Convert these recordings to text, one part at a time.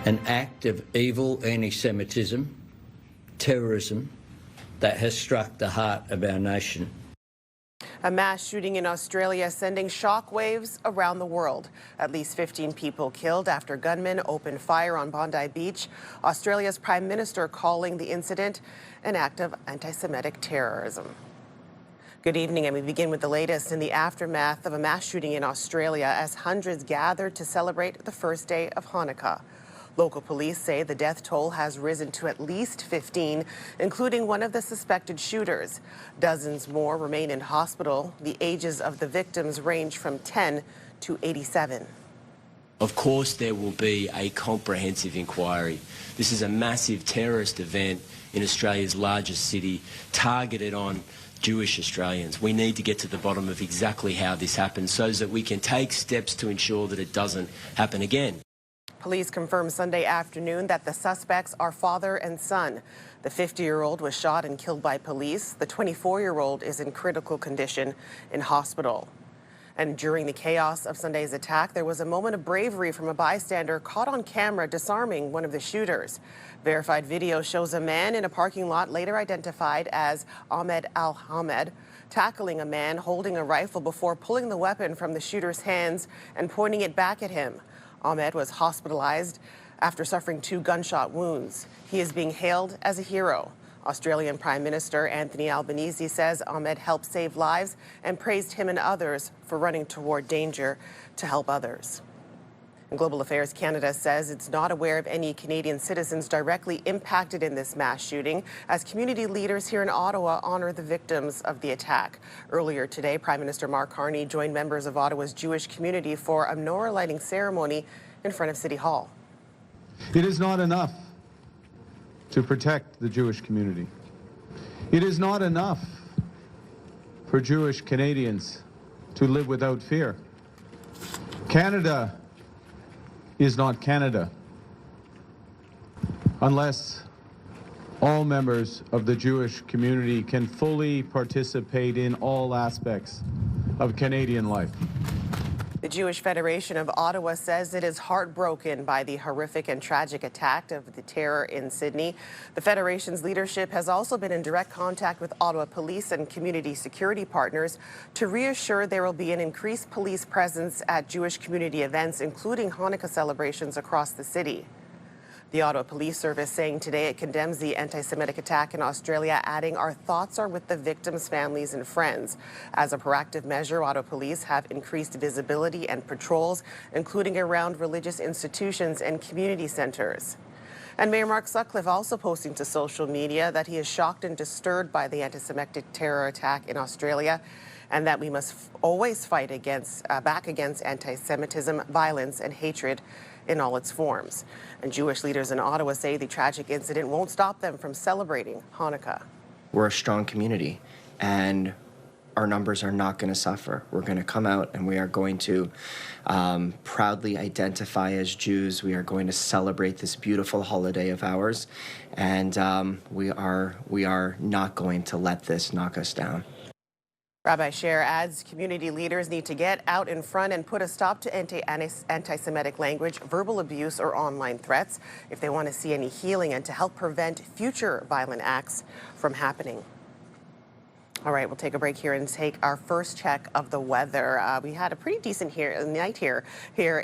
an act of evil anti-Semitism, terrorism, that has struck the heart of our nation. A mass shooting in Australia sending shockwaves around the world. At least 15 people killed after gunmen opened fire on Bondi Beach. Australia's Prime Minister calling the incident an act of anti-Semitic terrorism. Good evening, and we begin with the latest in the aftermath of a mass shooting in Australia as hundreds gathered to celebrate the first day of Hanukkah. Local police say the death toll has risen to at least 15, including one of the suspected shooters. Dozens more remain in hospital. The ages of the victims range from 10 to 87. Of course there will be a comprehensive inquiry. This is a massive terrorist event in Australia's largest city, targeted on Jewish Australians. We need to get to the bottom of exactly how this happened so that we can take steps to ensure that it doesn't happen again. Police confirmed Sunday afternoon that the suspects are father and son. The 50-year-old was shot and killed by police. The 24-year-old is in critical condition in hospital. And during the chaos of Sunday's attack, there was a moment of bravery from a bystander caught on camera disarming one of the shooters. Verified video shows a man in a parking lot, later identified as Ahmed Al-Hamed, tackling a man holding a rifle before pulling the weapon from the shooter's hands and pointing it back at him. Ahmed was hospitalized after suffering 2 gunshot wounds. He is being hailed as a hero. Australian Prime Minister Anthony Albanese says Ahmed helped save lives and praised him and others for running toward danger to help others. And Global Affairs Canada says it's not aware of any Canadian citizens directly impacted in this mass shooting, as community leaders here in Ottawa honor the victims of the attack. Earlier today, Prime Minister Mark Carney joined members of Ottawa's Jewish community for a menorah lighting ceremony in front of City Hall. It is not enough to protect the Jewish community. It is not enough for Jewish Canadians to live without fear. Canada is not Canada unless all members of the Jewish community can fully participate in all aspects of Canadian life. The Jewish Federation of Ottawa says it is heartbroken by the horrific and tragic attack of the terror in Sydney. The Federation's leadership has also been in direct contact with Ottawa police and community security partners to reassure there will be an increased police presence at Jewish community events, including Hanukkah celebrations across the city. The Ottawa Police Service saying today it condemns the anti-Semitic attack in Australia, adding, "Our thoughts are with the victims' families and friends." As a proactive measure, Ottawa Police have increased visibility and patrols, including around religious institutions and community centres. And Mayor Mark Sutcliffe also posting to social media that he is shocked and disturbed by the anti-Semitic terror attack in Australia, and that we must always fight back against anti-Semitism, violence and hatred in all its forms. And Jewish leaders in Ottawa say the tragic incident won't stop them from celebrating Hanukkah. We're a strong community, and our numbers are not going to suffer. We're going to come out and we are going to proudly identify as Jews. We are going to celebrate this beautiful holiday of ours, and we are not going to let this knock us down. Rabbi Sher adds community leaders need to get out in front and put a stop to anti-Semitic language, verbal abuse, or online threats if they want to see any healing and to help prevent future violent acts from happening. All right, we'll take a break here and take our first check of the weather. We had a pretty decent night here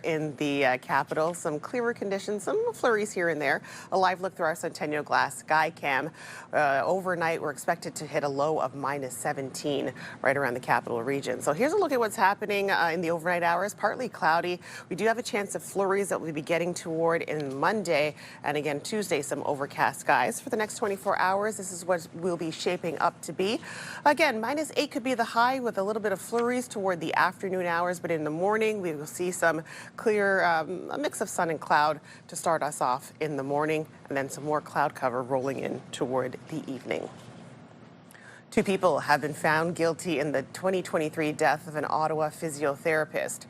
in the capital. Some clearer conditions, some flurries here and there. A live look through our Centennial Glass sky cam. Overnight, we're expected to hit a low of -17 right around the capital region. So here's a look at what's happening in the overnight hours. Partly cloudy. We do have a chance of flurries that we'll be getting toward in Monday, and again Tuesday, some overcast skies for the next 24 hours. This is what we'll be shaping up to be. Again, -8 could be the high with a little bit of flurries toward the afternoon hours, but in the morning we will see some clear, a mix of sun and cloud to start us off in the morning, and then some more cloud cover rolling in toward the evening. 2 people have been found guilty in the 2023 death of an Ottawa physiotherapist.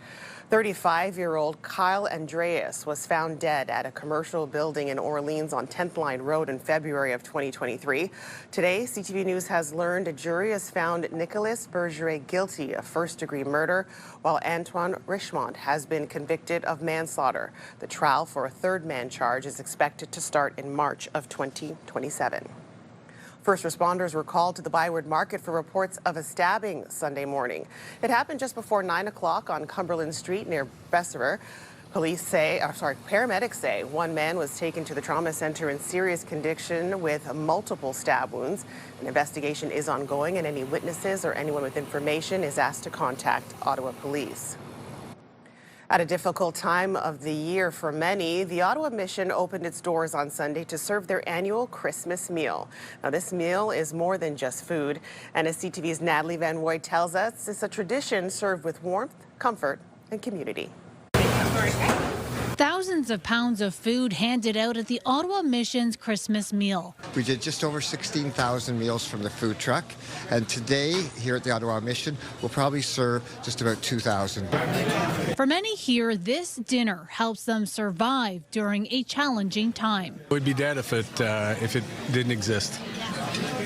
35-year-old Kyle Andreas was found dead at a commercial building in Orleans on 10th Line Road in February of 2023. Today, CTV News has learned a jury has found Nicolas Bergeret guilty of first-degree murder, while Antoine Richemont has been convicted of manslaughter. The trial for a third man charge is expected to start in March of 2027. First responders were called to the Byward Market for reports of a stabbing Sunday morning. It happened just before 9 o'clock on Cumberland Street near Festive. Paramedics say one man was taken to the trauma center in serious condition with multiple stab wounds. An investigation is ongoing, and any witnesses or anyone with information is asked to contact Ottawa Police. At a difficult time of the year for many, the Ottawa Mission opened its doors on Sunday to serve their annual Christmas meal. Now, this meal is more than just food, and as CTV's Natalie Van Roy tells us, it's a tradition served with warmth, comfort, and community. Thousands of pounds of food handed out at the Ottawa Mission's Christmas meal. We did just over 16,000 meals from the food truck, and today here at the Ottawa Mission we'll probably serve just about 2,000. For many here, this dinner helps them survive during a challenging time. I would be dead if it didn't exist.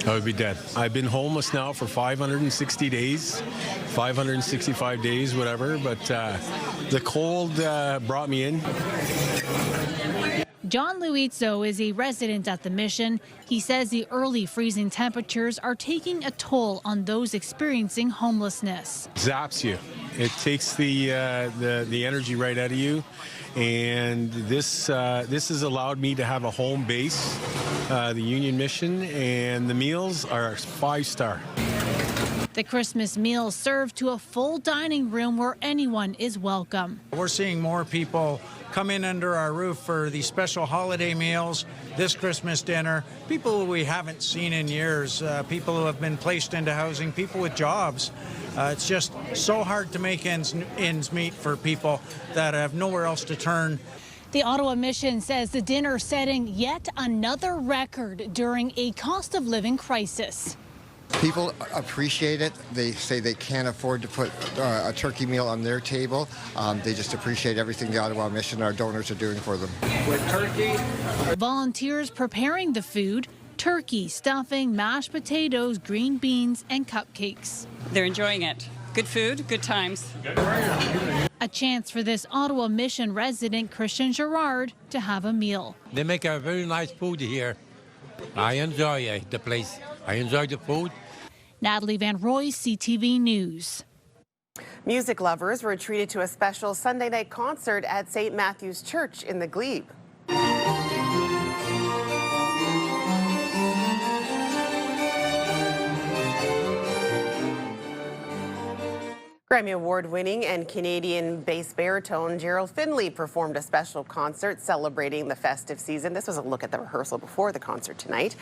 I would be dead. I've been homeless now for 560 days, 565 days, whatever, but the cold brought me in. John Luizzo is a resident at the Mission. He says the early freezing temperatures are taking a toll on those experiencing homelessness. Zaps you. It takes the energy right out of you. And this has allowed me to have a home base, the Union Mission, and the meals are 5-star. The Christmas meal served to a full dining room where anyone is welcome. We're seeing more people come in under our roof for these special holiday meals, this Christmas dinner, people we haven't seen in years, people who have been placed into housing, people with jobs. It's just so hard to make ends meet for people that have nowhere else to turn. The Ottawa Mission says the dinner setting yet another record during a cost of living crisis. People appreciate it. They say they can't afford to put a turkey meal on their table. They just appreciate everything the Ottawa Mission, our donors, are doing for them. With turkey. Volunteers preparing the food: turkey, stuffing, mashed potatoes, green beans, and cupcakes. They're enjoying it. Good food, good times. A chance for this Ottawa Mission resident, Christian Gerard, to have a meal. They make a very nice food here. I enjoy the place. I enjoy the food. Natalie Van Roy, CTV News. Music lovers were treated to a special Sunday night concert at St. Matthew's Church in the Glebe. Grammy Award-winning and Canadian bass baritone Gerald Finley performed a special concert celebrating the festive season. This was a look at the rehearsal before the concert tonight.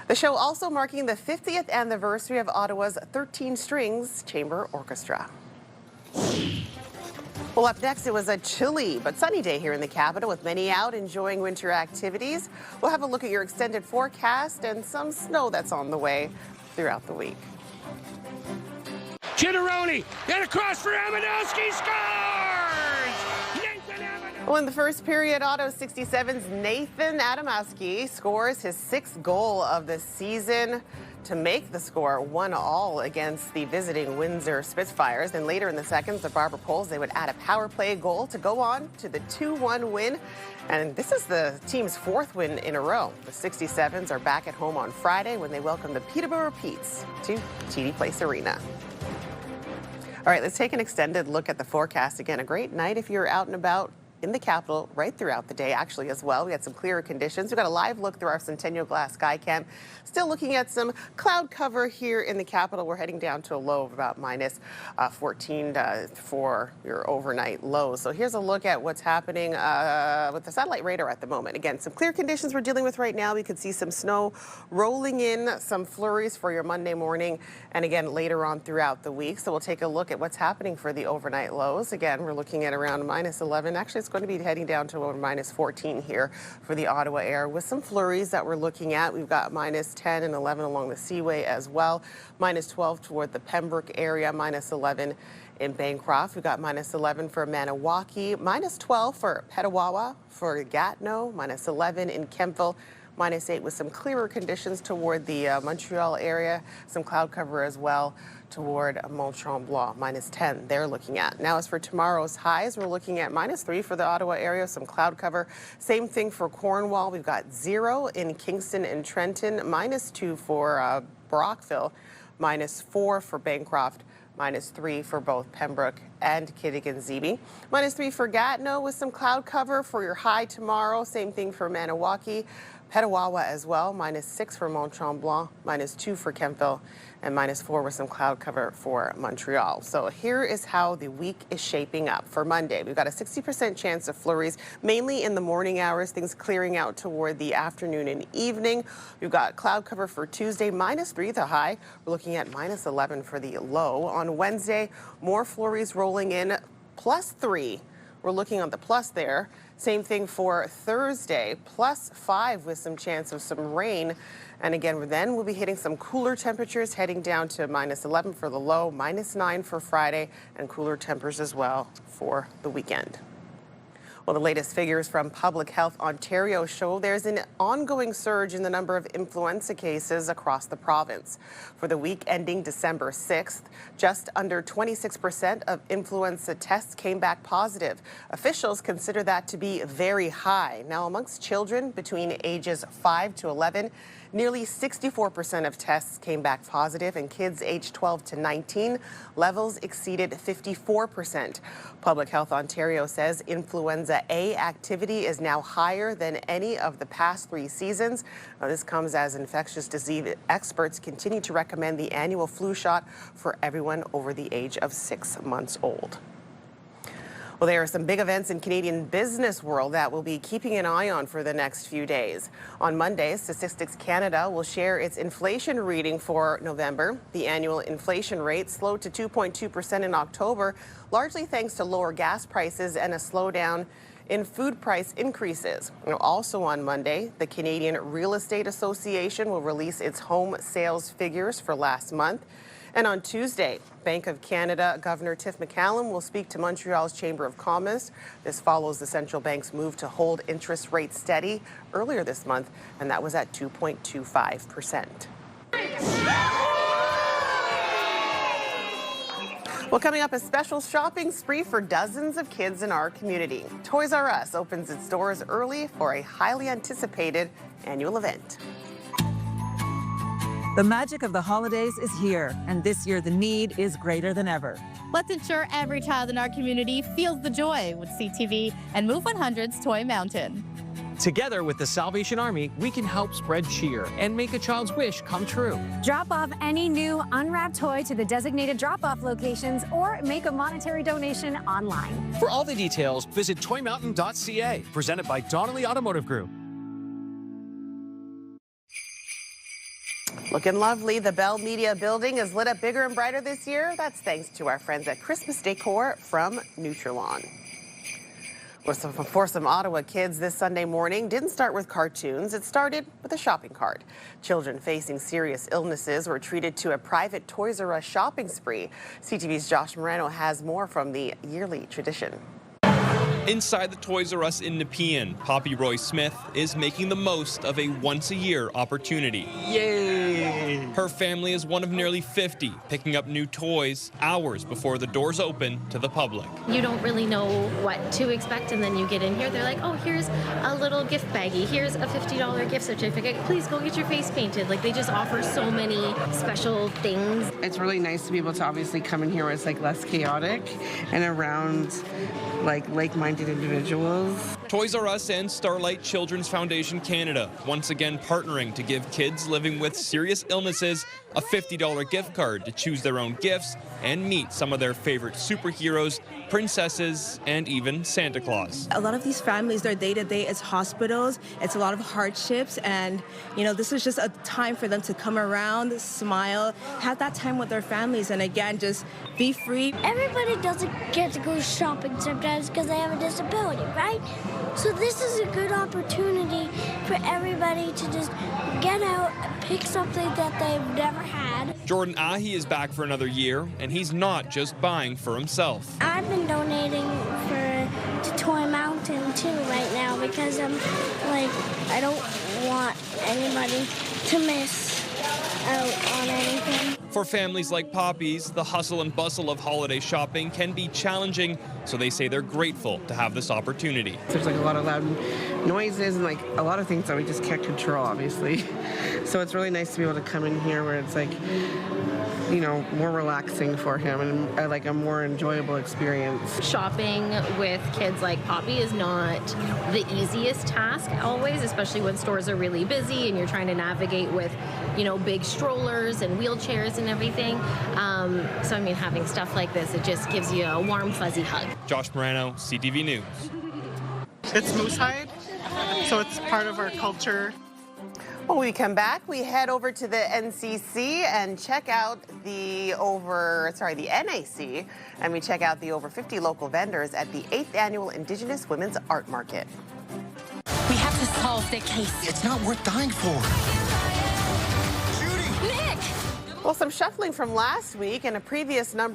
The show also marking the 50th anniversary of Ottawa's 13 Strings Chamber Orchestra. Well, up next, it was a chilly but sunny day here in the capital with many out enjoying winter activities. We'll have a look at your extended forecast and some snow that's on the way throughout the week. Chitteroni, and across for Amadowski, scores! Well, in the first period, Auto 67's Nathan Adamowski scores his 6th goal of the season to make the score 1-1 against the visiting Windsor Spitfires. Then later in the seconds, the Barber Poles, they would add a power play goal to go on to the 2-1 win. And this is the team's 4th win in a row. The 67s are back at home on Friday when they welcome the Peterborough Petes to TD Place Arena. All right, let's take an extended look at the forecast. Again, a great night if you're out and about in the capital right throughout the day, actually, as well. We had some clearer conditions. We've got a live look through our Centennial Glass Sky Cam. Still looking at some cloud cover here in the capital. We're heading down to a low of about minus 14 for your overnight lows. So here's a look at what's happening with the satellite radar at the moment. Again, some clear conditions we're dealing with right now. We could see some snow rolling in, some flurries for your Monday morning, and again, later on throughout the week. So we'll take a look at what's happening for the overnight lows. Again, we're looking at around minus 11. Actually, it's it's going to be heading down to over minus 14 here for the Ottawa area with some flurries that we're looking at. We've got minus 10 and 11 along the Seaway as well. Minus 12 toward the Pembroke area, minus 11 in Bancroft. We've got minus 11 for Maniwaki, minus 12 for Petawawa, for Gatineau, minus 11 in Kemptville, minus 8 with some clearer conditions toward the Montreal area, some cloud cover as well toward Mont Tremblant, minus 10 they're looking at. Now as for tomorrow's highs, we're looking at minus 3 for the Ottawa area, some cloud cover. Same thing for Cornwall. We've got 0 in Kingston and Trenton, minus 2 for Brockville, minus 4 for Bancroft, minus 3 for both Pembroke and Kittigan-Zibi. Minus 3 for Gatineau with some cloud cover for your high tomorrow. Same thing for Maniwaki. Petawawa as well, minus 6 for Mont Tremblant, minus 2 for Kemptville, and minus 4 with some cloud cover for Montreal. So here is how the week is shaping up. For Monday, we've got a 60% chance of flurries, mainly in the morning hours, things clearing out toward the afternoon and evening. We've got cloud cover for Tuesday, minus 3 the high. We're looking at minus 11 for the low. On Wednesday, more flurries rolling in, plus 3. We're looking on the plus there. Same thing for Thursday, plus 5 with some chance of some rain. And again, then we'll be hitting some cooler temperatures, heading down to minus 11 for the low, minus 9 for Friday, and cooler temperatures as well for the weekend. Well, the latest figures from Public Health Ontario show there's an ongoing surge in the number of influenza cases across the province. For the week ending December 6th, just under 26% of influenza tests came back positive. Officials consider that to be very high. Now, amongst children between ages 5 to 11, nearly 64% of tests came back positive, and kids aged 12 to 19, levels exceeded 54%. Public Health Ontario says influenza A activity is now higher than any of the past 3 seasons. Now, this comes as infectious disease experts continue to recommend the annual flu shot for everyone over the age of 6 months old. Well, there are some big events in Canadian business world that we'll be keeping an eye on for the next few days. On Monday, Statistics Canada will share its inflation reading for November. The annual inflation rate slowed to 2.2% in October, largely thanks to lower gas prices and a slowdown in food price increases. Also on Monday, the Canadian Real Estate Association will release its home sales figures for last month. And on Tuesday, Bank of Canada Governor Tiff Macallum will speak to Montreal's Chamber of Commerce. This follows the central bank's move to hold interest rates steady earlier this month, and that was at 2.25%. Well, coming up, a special shopping spree for dozens of kids in our community. Toys R Us opens its doors early for a highly anticipated annual event. The magic of the holidays is here, and this year the need is greater than ever. Let's ensure every child in our community feels the joy with CTV and Move 100's Toy Mountain. Together with the Salvation Army, we can help spread cheer and make a child's wish come true. Drop off any new unwrapped toy to the designated drop-off locations or make a monetary donation online. For all the details, visit toymountain.ca, presented by Donnelly Automotive Group. Looking lovely. The Bell Media building is lit up bigger and brighter this year. That's thanks to our friends at Christmas Decor from Nutrilon. For some Ottawa kids this Sunday morning didn't start with cartoons. It started with a shopping cart. Children facing serious illnesses were treated to a private Toys R Us shopping spree. CTV's Josh Moreno has more from the yearly tradition. Inside the Toys R Us in Nepean, Poppy Roy Smith is making the most of a once-a-year opportunity. Yay! Her family is one of nearly 50, picking up new toys hours before the doors open to the public. You don't really know what to expect, and then you get in here, they're like, oh, here's a little gift baggie, here's a $50 gift certificate, please go get your face painted. Like, they just offer so many special things. It's really nice to be able to obviously come in here where it's like less chaotic and around like-minded individuals. Toys R Us and Starlight Children's Foundation Canada once again partnering to give kids living with serious illnesses a $50 gift card to choose their own gifts and meet some of their favorite superheroes, princesses, and even Santa Claus. A lot of these families, their day-to-day is hospitals. It's a lot of hardships, and this is just a time for them to come around, smile, have that time with their families, and again, just be free. Everybody doesn't get to go shopping sometimes because they have a disability, right? So this is a good opportunity for everybody to just get out and pick something that they've never had. Jordan Ahi is back for another year, and he's not just buying for himself. I've been donating to Toy Mountain too right now because I don't want anybody to miss out on anything. For families like Poppy's, the hustle and bustle of holiday shopping can be challenging, so they say they're grateful to have this opportunity. There's a lot of loud noises and a lot of things that we just can't control, obviously. So it's really nice to be able to come in here where it's more relaxing for him and a more enjoyable experience. Shopping with kids like Poppy is not the easiest task always, especially when stores are really busy and you're trying to navigate with, big strollers and wheelchairs and everything. So having stuff like this, it just gives you a warm, fuzzy hug. Josh Morano, CTV News. It's moose hide, so it's part of our culture. When we come back, we head over to the NCC and check out the NAC, and we check out the over 50 local vendors at the 8th Annual Indigenous Women's Art Market. We have to solve the case. It's not worth dying for. Nick! Well, some shuffling from last week, and a previous #1,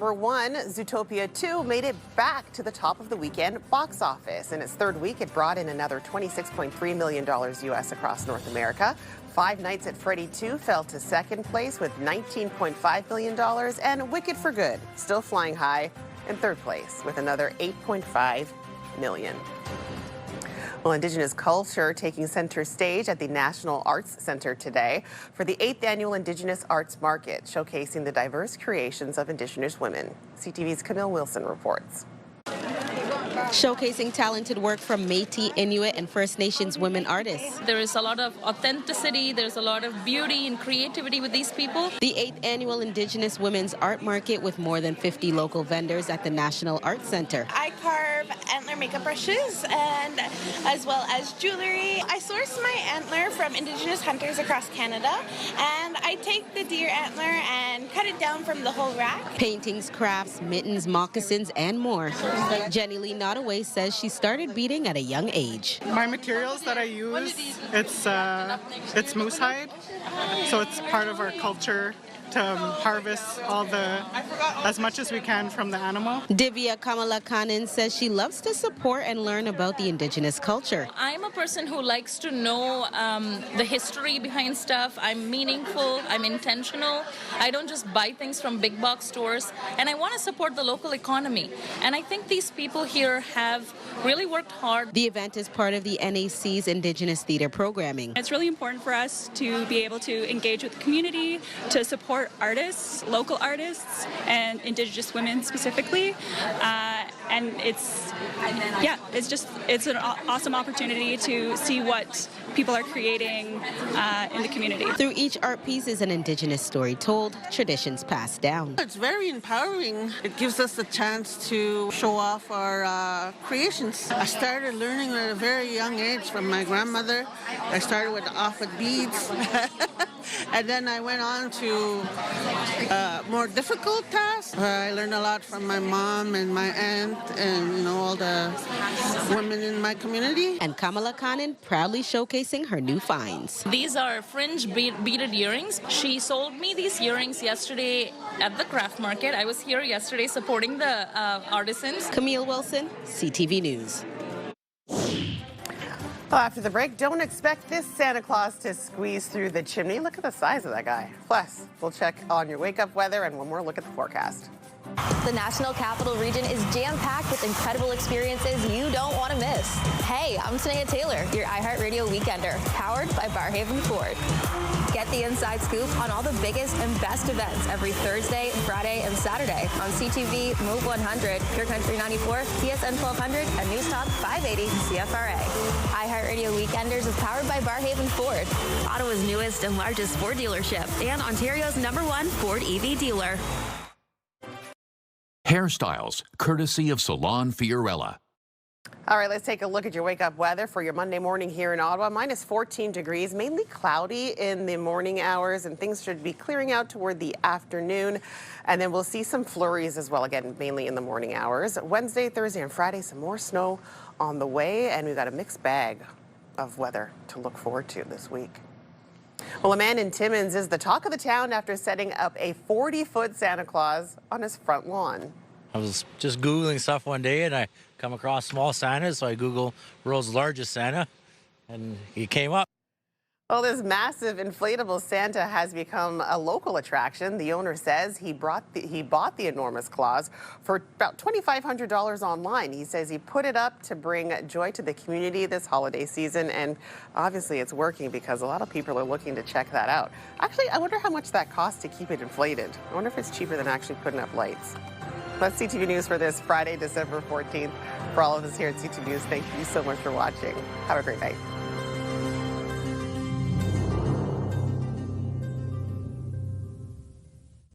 Zootopia 2, made it back to the top of the weekend box office. In its third week, it brought in another $26.3 million US across North America. Five Nights at Freddy 2 fell to second place with $19.5 million, and Wicked for Good still flying high in third place with another $8.5 million. Well, Indigenous culture taking center stage at the National Arts Centre today for the 8th Annual Indigenous Arts Market, showcasing the diverse creations of Indigenous women. CTV's Camille Wilson reports. Showcasing talented work from Métis, Inuit, and First Nations women artists. There is a lot of authenticity, there's a lot of beauty and creativity with these people. The 8th Annual Indigenous Women's Art Market with more than 50 local vendors at the National Arts Centre. I carve antler makeup brushes and as well as jewelry. I source my antler from Indigenous hunters across Canada, and I take the deer antler and cut it down from the whole rack. Paintings, crafts, mittens, moccasins, and more. Jenny Lee Nottaway says she started beading at a young age. My materials that I use, it's moose hide, so it's part of our culture to harvest as much as we can from the animal. Divya Kamalakanan says she loves to support and learn about the Indigenous culture. I'm a person who likes to know the history behind stuff. I'm meaningful, I'm intentional. I don't just buy things from big box stores, and I want to support the local economy. And I think these people here have really worked hard. The event is part of the NAC's Indigenous Theatre programming. It's really important for us to be able to engage with the community, to support artists, local artists, and Indigenous women specifically. And it's an awesome opportunity to see what people are creating in the community. Through each art piece is an Indigenous story told, traditions passed down. It's very empowering. It gives us a chance to show off our creations. I started learning at a very young age from my grandmother. I started with off with beads. And then I went on to more difficult tasks. I learned a lot from my mom and my aunt and all the women in my community. And Kamala Kanan proudly showcasing her new finds. These are fringe beaded earrings. She sold me these earrings yesterday at the craft market. I was here yesterday supporting the artisans. Camille Wilson, CTV News. Well, after the break, don't expect this Santa Claus to squeeze through the chimney. Look at the size of that guy. Plus, we'll check on your wake-up weather and one more look at the forecast. The National Capital Region is jam-packed with incredible experiences you don't want to miss. Hey, I'm Sanaya Taylor, your iHeartRadio Weekender, powered by Barrhaven Ford. Get the inside scoop on all the biggest and best events every Thursday, Friday, and Saturday on CTV, Move 100, Pure Country 94, TSN 1200, and News Talk 580 CFRA. iHeartRadio Weekenders is powered by Barrhaven Ford, Ottawa's newest and largest Ford dealership, and Ontario's #1 Ford EV dealer. Hairstyles, courtesy of Salon Fiorella. All right, let's take a look at your wake-up weather for your Monday morning here in Ottawa. Minus 14 degrees, mainly cloudy in the morning hours, and things should be clearing out toward the afternoon. And then we'll see some flurries as well, again, mainly in the morning hours. Wednesday, Thursday, and Friday, some more snow on the way, and we've got a mixed bag of weather to look forward to this week. Well, a man in Timmins is the talk of the town after setting up a 40-foot Santa Claus on his front lawn. I was just Googling stuff one day and I come across small Santas, so I Googled world's largest Santa, and he came up. Well, this massive inflatable Santa has become a local attraction. The owner says he bought the enormous Claus for about $2,500 online. He says he put it up to bring joy to the community this holiday season, and obviously it's working because a lot of people are looking to check that out. Actually, I wonder how much that costs to keep it inflated. I wonder if it's cheaper than actually putting up lights. That's CTV News for this Friday, December 14th. For all of us here at CTV News, thank you so much for watching. Have a great night.